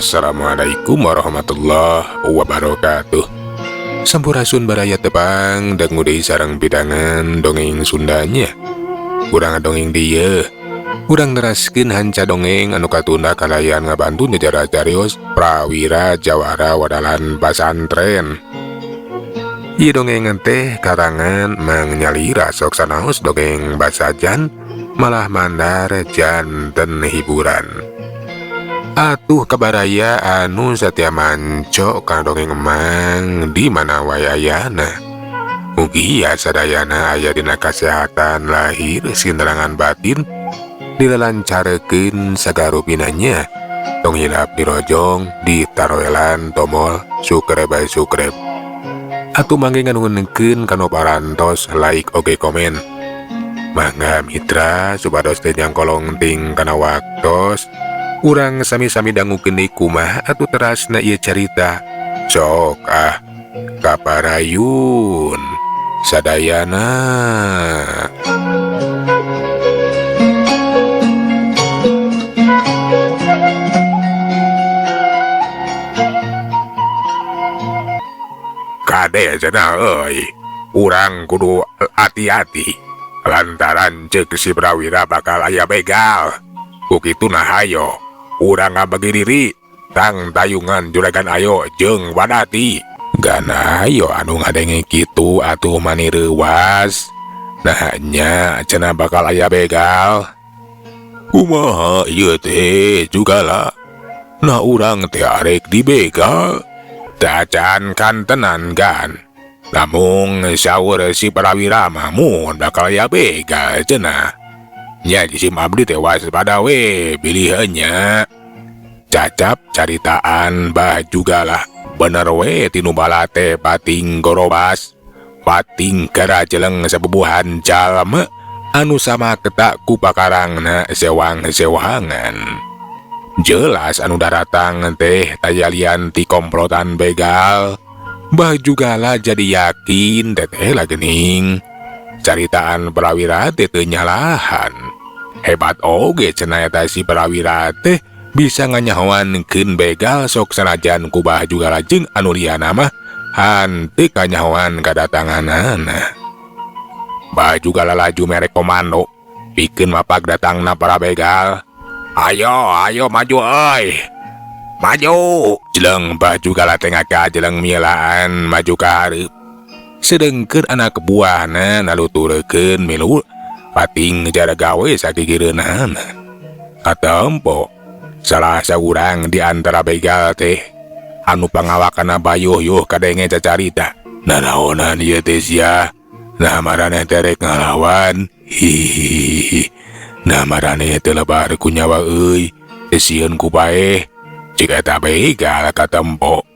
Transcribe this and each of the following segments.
Assalamualaikum warahmatullahi wabarakatuh. Sampurasun baraya tepang dan ngudai sarang bidangan dongeng Sundanya. Urang dongeng dia. Urang neraskeun hanca dongeng anu katunda kalayan ngabantu nyejarah carios prawira jawara wadalan pasantren. Ieu dongengan teh karangan Mang Nyalira sok sanaos dongeng basajan malah mandar janten hiburan. Atuh kabaraya anu satya manco ka dongeng Mang di mana wae ayana. Mugi sadayana aya dina kasehatan lahir sinerangan batin dilelancarekeun sagarupinanya. Tong hilap dirojong ditaroelan tomol sukreb bae sukreb. Atuh mangge nganungeunkeun kanu parantos like oge komen. Mangga mitra supados teh jangkolong ting kana waktos. Urang sami-sami dangukeun deui kumaha atuh terasna ieu carita. Sok kaparayun sadayana. Kade cenah euy, urang kudu hati-hati lantaran ceuk si prawira bakal aya begal. Kukitu nah hayo urang ngabagi diri tang tayungan juragan ayo jeung wadati. Gana ayo anu ngadenge kitu atuh mani reuwas. Nah nya cenah bakal aya begal. Kumaha ieu teh jugala. Nah urang teh arek dibegal. Tacan kan tenan kan. Namung saur si prawira mah mun bakal aya begal cenah. Nya jisim abdi teh waspada we pilihannya. Cacap caritaan bah jugalah bener we tinu bala teh pating gorobas pating kara jeleng sabubuhan jalma anu sama ketak ku pakarangna sewang-sewangan. Jelas anu daratang teh tayalian ti komplotan begal. Bah jugalah jadi yakin teteh lagening caritaan prawira teh teu nyalahan. Hebat oge cenah eta si prawira teh bisa nganyahoankeun begal sok sanajan kubah juga lajeng anu liana mah hanteu kanyahoan kadatanganana. Bah juga laju merek komando pikeun mapak datangna para begal. Ayo maju euy. Maju. Jeleng bah juga tengah ka jeleng mielaan maju ka hareup. Sedengkeun anak buahna naluturkeun milu pating ngejar gawe sakigireunana. Katempo salah saurang di antara begal teh anu pangawakana bayuh-yuh kadenge cacarita. Nanaonan ieu teh sia? Nah marane teh rek ngalawan. Hihihi. Nah marane teh lebar ku nyawa euy. Teh sieun ku bae. Cik eta begal katempo.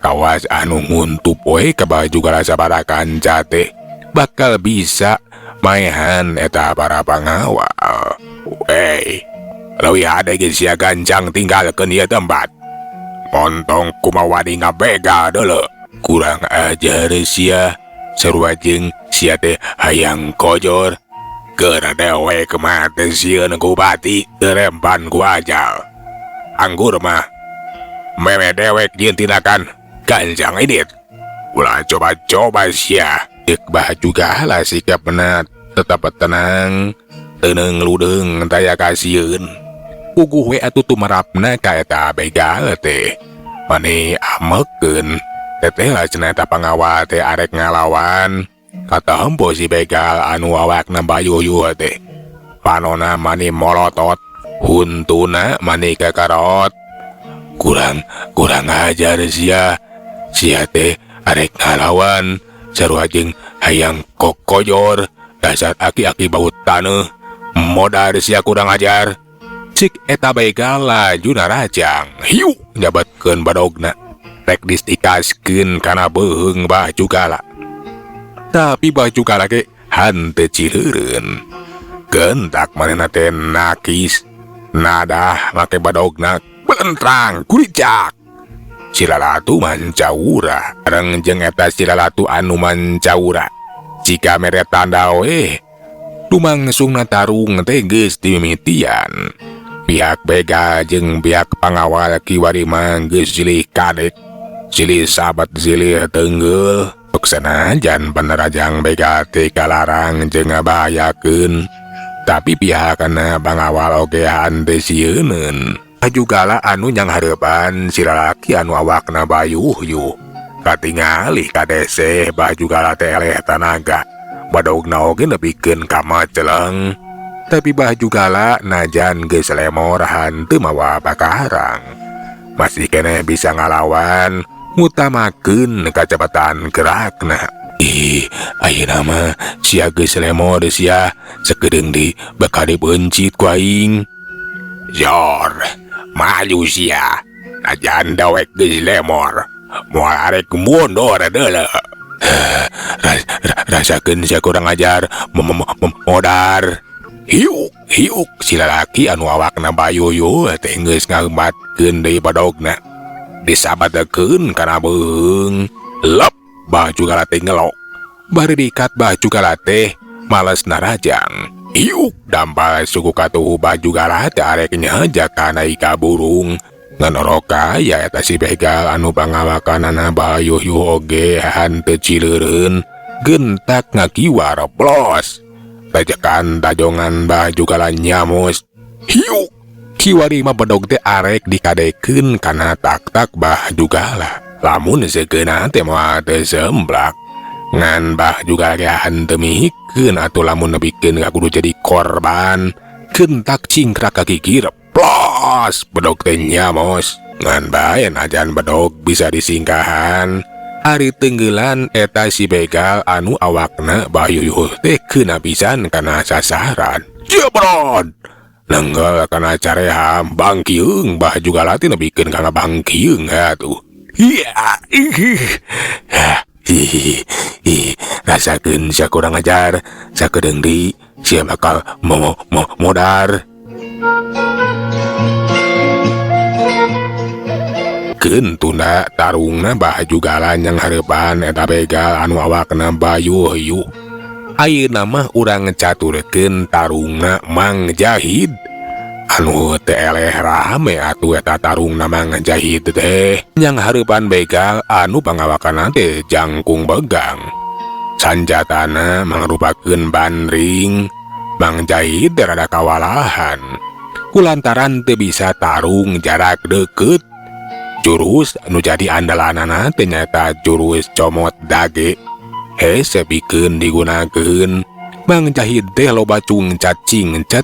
Kawas anu nguntup we kabah juga sabarakan teh bakal bisa maehan eta para pangawal. Wey, leuwih hade ge sia gancang tinggalkeun ieu tempat. Montong kumawadi ngabegal deuleu. Kurang ajar sia. Sarua jeung sia teh hayang kojor. Keur dewe kumaha teh sieun ku bati terempan ku ajal. Anggur mah meme dewek jeung tindakan gancang edit. Ulah coba-coba sia. Iqbah juga lah sikapna tetap tenang, tenang ludeng taya kasieun. Uguh we atuh tumarapna ka eta begal teh. Mane amekeun teteh lah cenah eta pangawal teh arek ngalawan. Katempo si begal anu awakna bayuh-yuh teh. Panona mani molotot, huntuna mani kakarot. Kurang ajar sia. Sia teh arek ngalawan. Sarua jeung hayang kokoyor. Dasar aki-aki baut taneuh. Modar sia kurang ajar. Cik eta begal laju narajang. Hiu nyabatkeun badogna. Rek distikaskeun kana beuheung bah jugala. Tapi bah jugala ge hanteu cileureun. Gentak manehna teh nakis. Nadah make badogna belentrang kuricak. Silalatu mancaura reng jeung eta silalatu anu mancaura jika mere tanda we lumangsungna tarung teh geus dimimitian. Pihak begal jeung pihak pangawal kiwari mah geus silih kadek, silih sahabat silih teunggul. Sanajan penerajang begal teh kalarang jeung ngabahayakeun, tapi pihakna pangawal oge henteu sieun. Jugala anu nyang hareupan si lalaki anu awakna bayuh-yuh. Katingali kadese bah jugala teh eleh tanaga. Badogna oge nepikeun ka maceleng. Tapi bah jugala najan geus lemor henteu mawa bakarang. Masih keneh bisa ngalawan, ngutamakeun kacepatan gerakna. Ayeuna mah sia geus lemor sia, sakedeung deui bakal dibencit ku aing. Jor, maju sia, najan dawek geus lemor, moal arek mundur deuleu. Rasakeun sia kurang ajar, modar. Hiuk si lalaki anu awakna bayuyu teh geus ngaheumbatkeun deui badogna. Disabadekeun kana beung, lep bah jugala teh ngelok. Bari dikat bah jugala teh males narajang. Hiuk dampal suku katuhu bah jugala teh arek nyajak kana ika burung. Ngan oroka ya eta si begal anu pangawakanana bayuh-yuh oge henteu cileureun, gentak ngakiwar plos. Tajakan tajongan bah jugala nyamus. Hiuk kiwari mah bedog teh arek dikadekeun kana tak-tak bah jugala. Lamun sekeuna teh moal teu semblak. Ngan bah jugala ge henteu mihikeun atuh lamun nepikeun kudu jadi korban. Gentak cingkrak kakikir plos bedog teh nyamus. Ngan bae najan bedog bisa disingkahan. Ari tenggelan eta si begal anu awakna bayuh teh keuna pisan kana sasaran. Jebron! Nenggel kana careham bangkieung bah jugala teh nepikeun ka ngabangkieung atuh. Rasakeun sia kurang ajar, sakedeung deui sia bakal modar. Kentuna tarungna bah jugala nyang hareupan eta begal anu awakna bayuh-yuh. Ayeuna mah urang caturkeun tarungna Mang Jahid. Anu teu eleh rame atuh eta tarungna Mang Jahid teh nyang hareupan begal anu pangawakanna teh jangkung begang. Sanjatana mangrupakeun bandring. Mang Jahid rada kawalahan kulantaran teu bisa tarung jarak deukeut. Jurus anu jadi andalanana teh nyata jurus comot dage. Hese pikeun digunakeun. Mang Jahid teh loba cungcat-cingcet.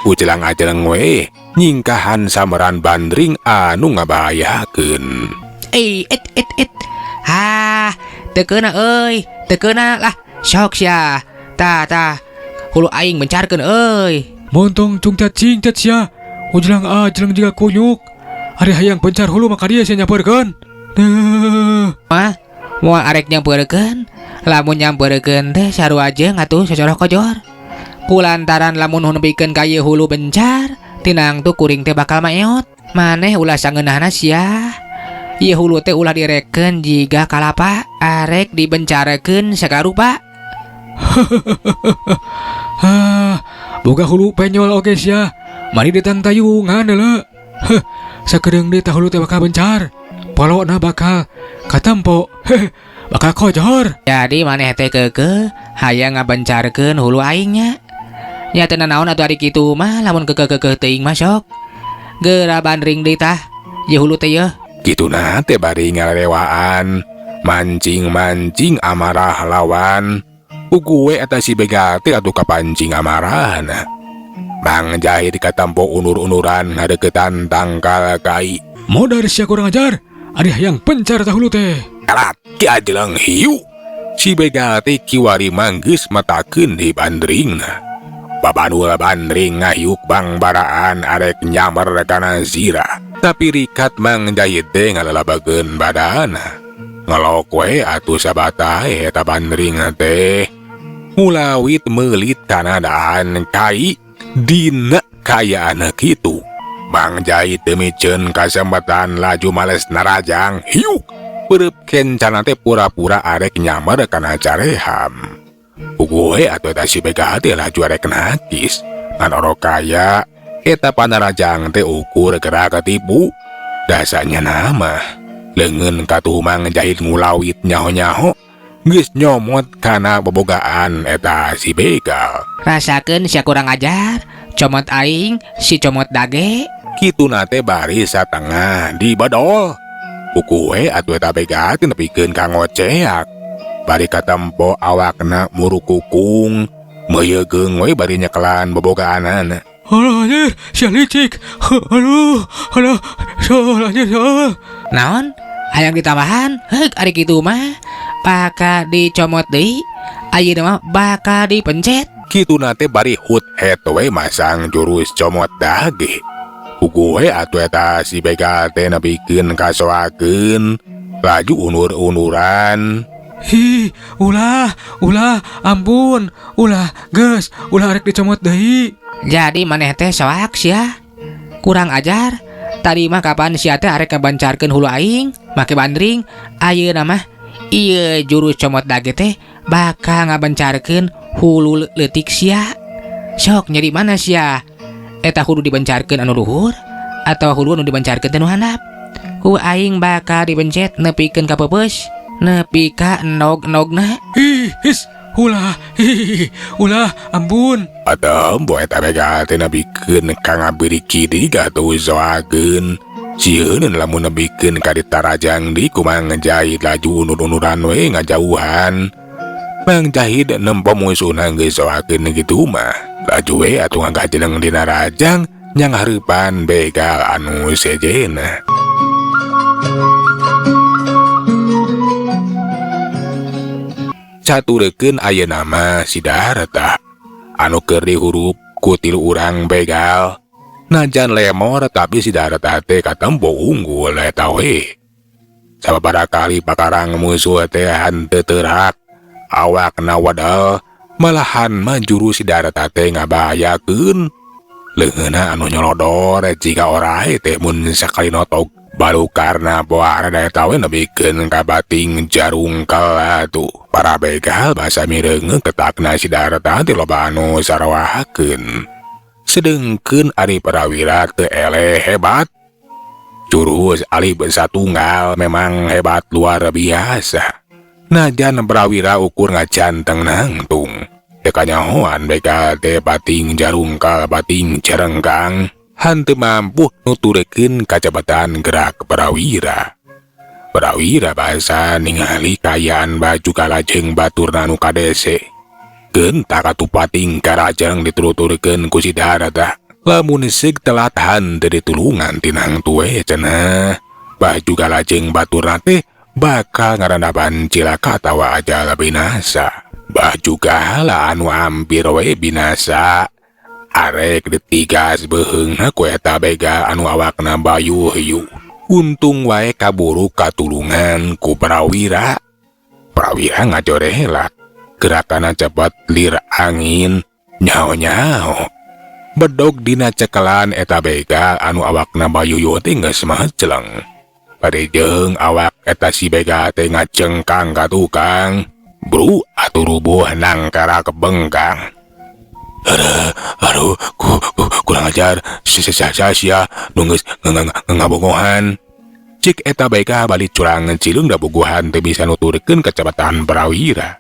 Ucelang ajeleng we nyingkahan sameran bandring anu ngabahayakeun. Teu keuna euy, teu keuna lah. Sok sia. Tah hulu aing mencarkeun euy. Montong cungcat-cingcet sia. Ujelang ajeleng jiga kunyuk. Ari hayang pencar hulu maka dia sia nyampeurkeun. Mah, moal arek nyampeurkeun, lamun nyampeurkeun teh sarua jeung atuh sacolok kojor. Kulantaran lamun nepikeun ka ieu hulu bencar, tinang tuh kuring teh bakal maeot. Maneh ulah sangeunahna sia. Ieu hulu teh ulah direkeun jiga kalapa arek dibencarekeun sakarupa. Boga hulu penyol oge sia. Mari ditantayungan heula. Sakedeung deui tah hulu teh bakal bencar. Polona bakal katempo. Bakal kojor. Jadi maneh teh keukeuh hayang ngabencarkeun hulu aingnya. Nya teu naon atuh ari kitu mah lamun keukeuh teuing mah sok. Geura bandring deui tah ieu hulu teh yeuh. Kituna teh bari ngalewaan, mancing-mancing amarah lawan. Ugue eta si begal teh atuh kapancing amarahna. Mang Jahid katampo unur-unuran ngadeukeutan tangkal kai. Modar sia kurang ajar. Ari hayang pencar tah hulu teh. Kalat ki ajeleng hiu. Si begal teh kiwari manggeus matakeun di bandringna. Babanul bandring ngayuk bang baraan arek nyamar kana zira. Tapi rikat Mang Jahid teh ngalalabageun badana. Ngelok we atuh sabatahe eta bandring teh. Mulawit meulit kana daan kai. Dina kayaan kitu. Mang Jahid demiceun kasempatan laju males narajang. Hiuk pereup kencana teh pura-pura arek nyamar kana careham. Ugue atuh eta si begal teh laju arek nakis. Ngan orokaya Eta panarajang teh ukur gerak ketipu. Dasanya nama lengan katumang jahit ngulawit nyaho-nyaho geus nyomot kana bobogaan eta si begal. Rasakeun sia kurang ajar, comot aing si comot dage. Kituna teh bari satengah di badol. Ukuwe atuh eta begal teh nepikeun ka ngoceak. Bari katempo awakna murukukung, meuyegeung we bari nyekelan bobogaanan. Alah anjir, sia licik. Aduh, soal anjir soal. Naon? Hayang ditambahan? Heuk ari kitu mah bakal dicomot deui. Ayeuna mah bakal dipencet. Kituna teh bari hut het we masang jurus comot dage. Ukuwe atuh eta si begal teh nepikeun kasoakeun, laju unur-unuran. Hi, ulah, ampun, geus, arek dicomot deui. Jadi maneh teh soak sia. Kurang ajar. Tadi mah kapan sia teh arek ngabancarkeun hulu aing make bandring. Ayeuna mah ieu jurus comot dage teh bakal ngabancarkeun hulu leutik sia. Sok nyeri mana sia? Eta hulu dibancarkeun anu luhur atau hulu anu dibancarkeun teh nu handap? Ku aing bakal dibencet nepikeun ka peupeus, nepi ka nog-nogna. His, ulah, ampun. Atem boy eta begal teh nepikeun ka ngabiri kidi gatuh soakeun. Sieun lamun nepikeun ka ditarajang di kumang ngejahit laju unur-unuran we ngajauhan. Mang jahit nempo musuhna geus soakeun kitu mah. Laju we atuh ngagajeleng dina rajang nyang hareupan begal anu sejena. Catureukeun ayeuna mah si Darata anu keur dihurup ku tilu urang begal. Najan lemor tapi si Darata teh katempo unggul eta we. Sababaraha kali pakarang musuh teh henteu teurak, awakna wadal, malahan mah jurus si Darata teh ngabahayakeun. Leungeunna anu nyolodor jika orahe teh mun sakali notok balukarna boara eta we nepikeun ka bating jarungkel atuh. Para begal basa mireung ketakna si Darata teh loba anu sarawahakeun. Sedengkeun ari Prawira teu eleh hebat. Jurus alih satunggal memang hebat luar biasa. Najan Prawira ukur ngajanteng nangtung. Teu kanyahoan begal teh bating jarungkal bating cerengkang henteu mampu nuturkeun kacepatan gerak Prawira. Prawira basa ningali kayaan baju kalajeng baturna nu kadese. Genta katupating karajang dituturkeun ku si Darata. Lamun seug telat henteu ditulungan tinang tuwe cenah. Baju kalajeng baturna teh bakal ngarandapan cilaka tawa ajal binasa. Baju gala anu hampir we binasa. Arek ditigas beheungna ku eta begal anu awakna bayu-hyu. Untung wae kaburu katulungan ku Prawira. Prawira ngajorelat. Gerakana cepat lir angin. Nyaho-nyaho. Bedog dina cekelan eta begal anu awakna bayu-hyu teh geus maceleng. Padejeung awak eta si begal teh ngacengkang ka tukang. Bru atuh rubuh nangkara kebengkang. Aduh, kurang ajar, sia nu geus ngabongohan. Cik eta begal balik curang cileung da bogohan teu bisa nuturkeun kecepatan Prawira.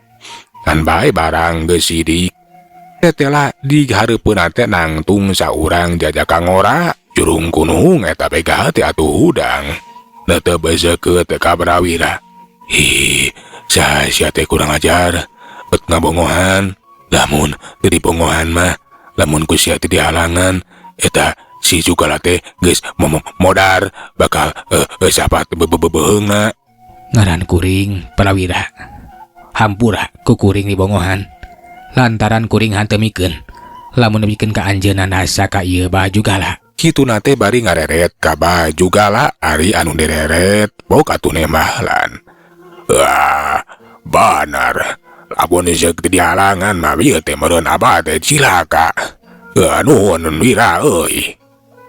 Kan bae barang geus sidik. Tetela di hareupeun teh nangtung saurang jajaka ngora. Jurung kunung eta begal teh atuh udang. Da teu beuseukeut ka Prawira. Hi, sia teh kurang ajar, bet ngabongohan. Lamun teu dibongohan mah, lamun ku sia teu dihalangan, eta si Jugala teh geus modar bakal sapat bebeungna. Ngaran kuring Prawira. Hampura ku kuring dibongohan. Lantaran kuring hanteu mikeun lamun nepikeun ka anjeunna nasa ka ieu baju gala. Kituna teh bari ngareret ka baju gala ari anu direret bok atuh nembahlan. Wah, banar. Lamun seuk teu dihalangan mah ieu teh meureun abah teh cilaka. Nuhun Wira euy.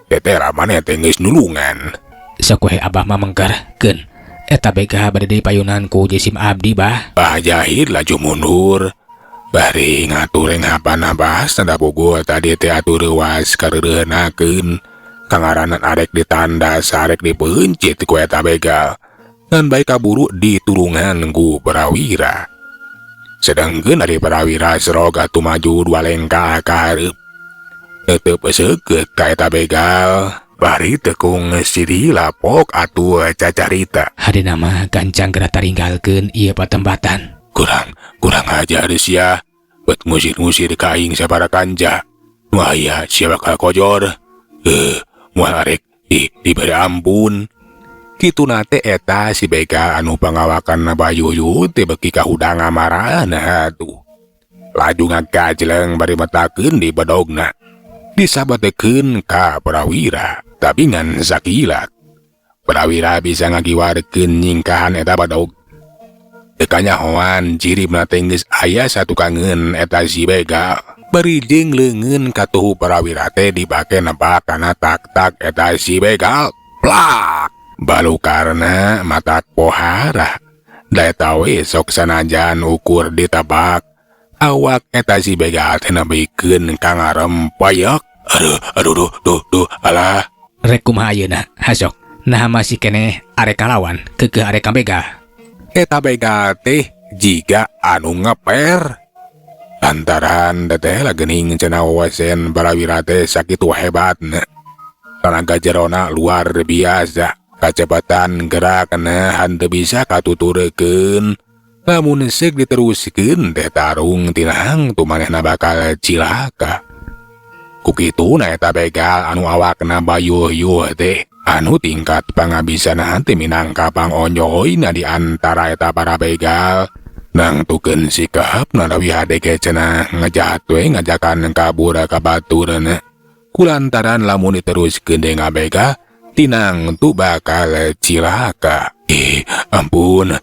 Tetera maneh teh geus nulungan. Sok we abah mah mengkerkeun. Eta begal bade dipayunan ku jisim abdi bah. Bah Jahid laju mundur. bari ngatur yang apa-apa tanda bogo tadi teh atur rewas kareureunnakeun kangaranan arek ditanda sarek dipencit ku eta begal ngan bae kaburu diturungan ku Prawira. Sedangkeun ari Prawira seroga tu maju dua lengkah ka hareup. Tetep seukeut ka eta begal bari tekung siri lapok atuh cacarita. Hadena mah gancang geura taringgalkeun ieu patempatan. Kurang ajar sia bet ngusir-ngusir ka aing sabaraha kanja. Nu aya sia bakal kojor. Moal arek diberi ampun. Kitu nate eta si begal anu pangawakan Bayuyu teh beki kahudang amarana atuh. Laju ngagajleng bari metakeun di bedogna. Disabatekeun ka Prawira tapi ngan sakilat. Prawira bisa ngagiwarekeun nyingkahan eta badog. Tekanyahoan ciribna teh geus aya satukangeun eta si begal. Bari jeung leungeun katuhu Prawira teh dibake nebak kana tak-tak eta si begal. Plak! Balukarna matak pohara. Da eta we sok sanajan ukur ditebak. Awak eta si begal teh nebikeun ka ngarempayek. Aduh, alah. Rek kumaha ayeuna, hasok. Nah masih keneh arek kalawan keukeuh arek begal. Eta begal teh jiga anu ngeper. Lantaran teteh lagening cenah wawasen Prawira teh sakitu hebatna. Tenaga jerona luar biasa. Kacepatan gerakna henteu bisa katuturkeun. Lamun seuk diteruskeun teh tarung tinang tu manehna bakal cilaka. Kukituna eta begal anu awakna bayuh-yuh teh anu tingkat pangabisana teh minangka pangonyoyna di antara eta para begal. Nangtukeun sikapna leuwih hadeke cenah ngajahat we ngajakan kabur ka baturna. Kulantaran lamun diteruskeun deui ngabega tinang tu bakal cilaka. Ampun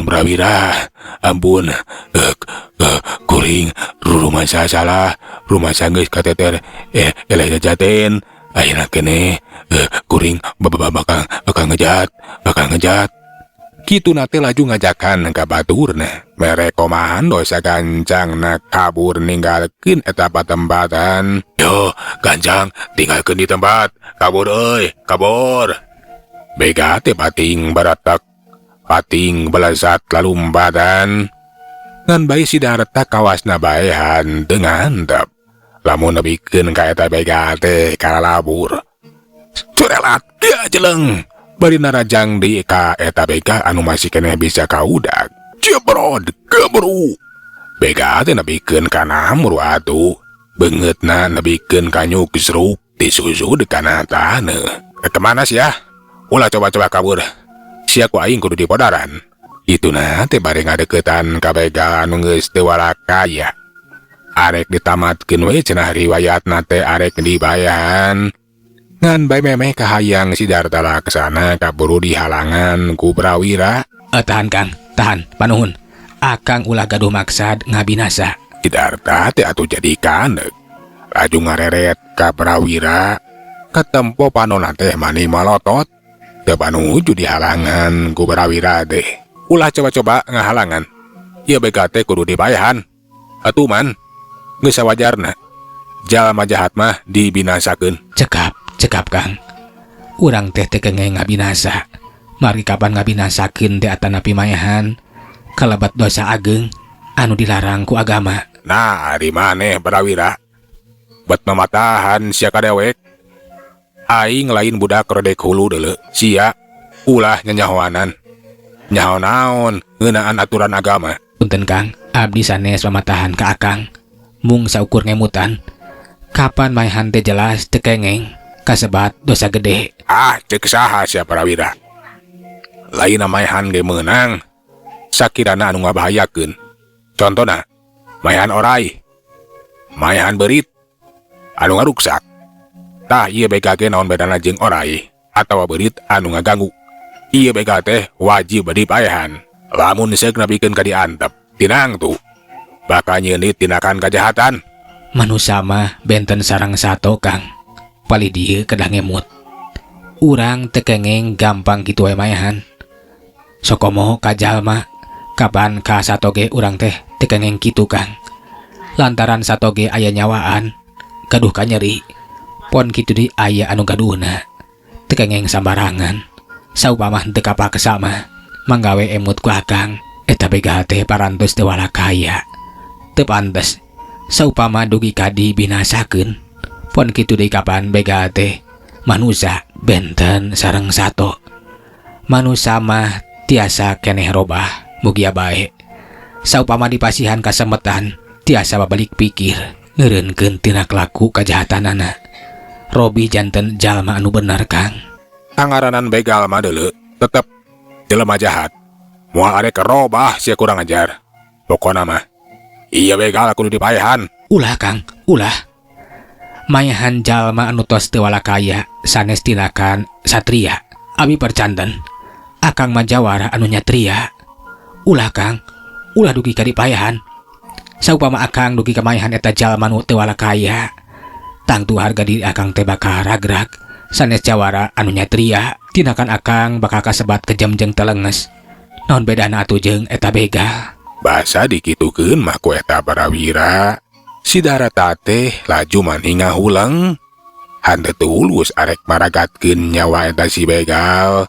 Prawira. Ampun. Kuring rumasa salah. Rumasa geus kateter eleh jajaten. Ayeuna keneh kuring bakal ngejat. Kitu nate laju ngajakan ka baturna. Mere komahan dosa gancangna kabur ninggalkeun eta patempatan. Yo, gancang tinggalkeun di tempat. Kabur euy, kabur. Bega teh pating baratak. Pating belesat lalumpatan. Ngan bae si darta kawasna baehan teu ngantep. Lamun nebikeun ka eta bega teh kalalabur. Curelat dia jeleng. Bari narajang di ka eta bega anu masih keneh bisa kaudag. Jebrod, keburu. Bega teh nebikeun kana muru atuh. Beungeutna nebikeun ka nyuksruk disusu di kana taneuh. Kemana sih ya? Ulah coba-coba kabur. Sia ku aing kudu dipodaran. Ituna teh bari ngadeuketan ka bega anu geus teu walakaya. Arek ditamatkeun we cenah riwayatna teh arek dibayahan. Ngan bae memeh kahayang si Darta laksana kaburu di halangan ku Prawira. Tahan Kang, tahan, panuhun. Akang ulah gaduh maksad ngabinasa. Si Darta teh atuh jadi kaneuk. Laju ngareret ka Prawira. Katempo panonna teh mani malotot. Teu panuju di halangan ku Prawira teh. Ulah coba-coba ngahalangan. Ieu bega teh kudu dibayahan. Atuh man, geus sawajarna. Jalma jahat mah dibinasakeun. Cekap Kang. Urang teh kengeng ngabinasa. Mari kapan ngabinasakeun teh atana pimayahan. Kalebat dosa ageng anu dilarang ku agama. Nah, di maneh Prawira? Bet mamatahan sia kadewek. Aing lain budak rodek hulu deuleu. Sia ulah nyanyahoanan. Nyaho naon ngeunaan aturan agama. Punten Kang, abdi sanes mamatahan ka Akang. Mung saukur ngemutan. Kapan mayahan teh jelas teu kengeng. Kasebat dosa gede. Cek saha sia Prawira. Lain mayahan ge meunang. Sakirana anu ngabahayakeun. Contona, mayahan orai. Mayahan beurit. Anu ngaruksak. Tah ieu bega ge naon bedana jeung orai atawa beurit anu ngaganggu. Ieu bega teh wajib dipayahan. Lamun seuk nabikeun ka diantep, tinang tuh. Bakal nyeunit tindakan kajahatan. Manusia mah benten sarang sato Kang. Palih dieu kedah ngemut. Urang teu kengeng gampang kitu wae mayahan. Sokomo ka jalma Kapan ka satoge urang teh tekengeng kitu Kang. Lantaran satoge aya nyawaan, gaduh ka nyeri. Pon kitu di aya anu gaduhna. Tekengeng sambarangan. Saupamah teu kapake sama, manggawe emut ku Akang eta begal teh parantos teu walakaya. Teu pantes saupama dugi kadi binasakeun. Pon kitu deui kapan begal teh manusa benten sareng sato. Manusa mah tiasa keneh robah mugia bae. Saupama dipasihan kasempetan tiasa babalik pikir ngeureunkeun tina kelaku kajahatanana. Robi janten jalma anu bener Kang. Angaranan begal mah deuleu tetep jelema jahat. Moal arek robah sia kurang ajar. Pokona mah iya begal kudu dipaehan. Ulah Kang, ulah. Mayahan jalma anu tos teu walakaya sanes tinakan satria. Abi percanten Akang mah jawara anu nyatria. Ulah Kang, ulah dugi ka dipaehan. Saupama Akang dugi ka mayahan eta jalma anu teu walakaya, tangtu harga diri Akang teh bakal ragrag. Sanes jawara anu nyatria, tinakan Akang bakal kasebat kejam jeung telenges. Naon bedana atuh jeung eta begal? Basa dikitukeun mah ku eta Barawira. Si Darata teh laju maning ngahulang. Henteu tulus arek maragatkeun nyawa eta si begal.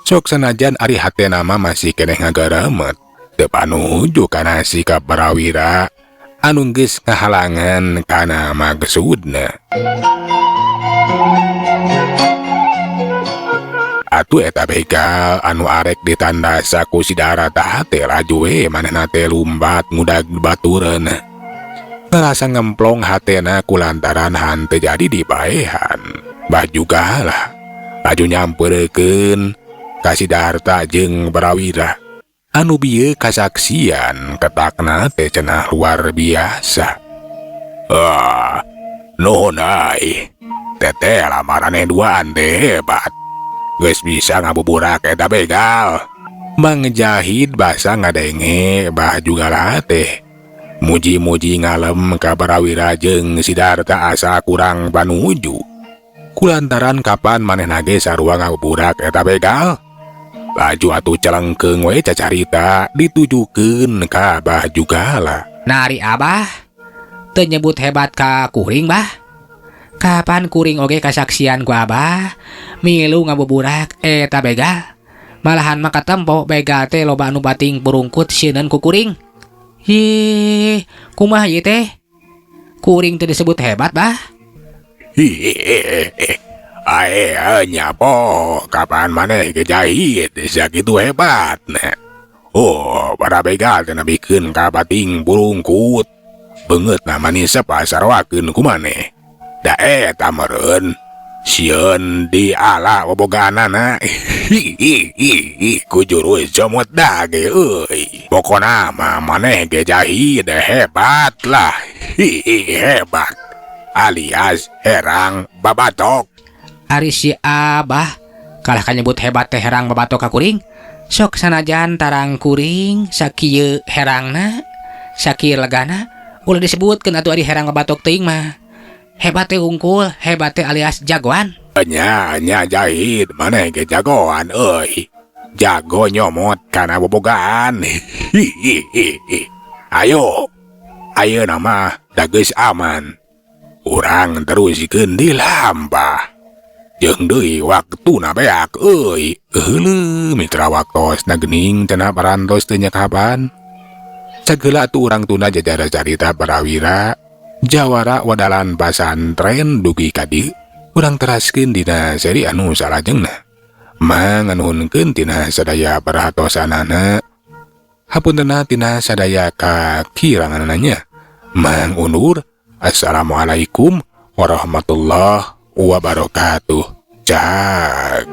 Sok sanajan ari hatena mah masih keneh ngagaremet, teu panuju kana sikap Barawira anu geus ngahalangan kana maksudna. Atuh eta begal anu arek ditandasa ku si Darata teh laju we manehna teh lumbat ngudag batureun. Ngerasa ngemplong hatena kulantaran hanteu jadi dipaehan. Bah juga lah laju nyampeurkeun ka si Darta jeung Barawira. Anu bieu kasaksian ketakna teh cenah luar biasa. Nuhun ai. Teteh lamaraneh duaan teh hebat. Geus bisa ngabuburak eta begal. Mang Jahid basa ngadenge bah juga lah teh. Muji-muji ngalem ka Barawira jeung si Darta asa kurang panuju. Kulantaran kapan manehna ge sarua ngabuburak eta begal. Laju atuh celengkeung we cacarita ditujukeun ka Bah Jugala. Nari Abah teu nyebut hebat ka kuring Bah. Kapan kuring oge kasaksian ku Abah milu ngabuburak eta begal. Malahan mah katempo begal teh loba anu bating purungkut sieun ku kuring. Hi, kumaha ieu teh? Kuring teu disebut hebat Bah. Nya po, kapan maneh ge Jahid sakitu hebatna. Para begal teh nabikeun ka bating purungkut. Beungeutna manis pasarwakeun ku maneh. Da eta meureun sieun di ala boboganana. Ku jurus comot dage euy. Pokona mah maneh ge Jahid hebat lah. Hebat. Alias herang babatok. Ari si Abah kalah kanyebut hebat teh herang babatok ka kuring. Sok sanajan tarang kuring sakieu herangna, sakieu legana, ulah disebutkeun atuh ari herang babatok teuing mah. Hebat teh unggul, hebat teh alias jagoan. Nya Jahid maneh ge jagoan euy. Jago nyomot kana bobogaan. Ayo. Ayeuna mah da geus aman. Urang terusikeun di lampah. Jeung deui waktuna beak euy. Heuleuh mitra waktosna geuning cenah parantos teu nya kapan. Sageula atuh urang tunda jajara carita Barawira. Jawara wadalan pasantren dugi ka dieu urang teraskeun dina seri anu salajengna. Manganuhunkeun tina sadaya perhatosanana. Hapuntenna tina sadaya kakiranganana. Mang undur. Assalamualaikum warahmatullahi wabarakatuh. Cak.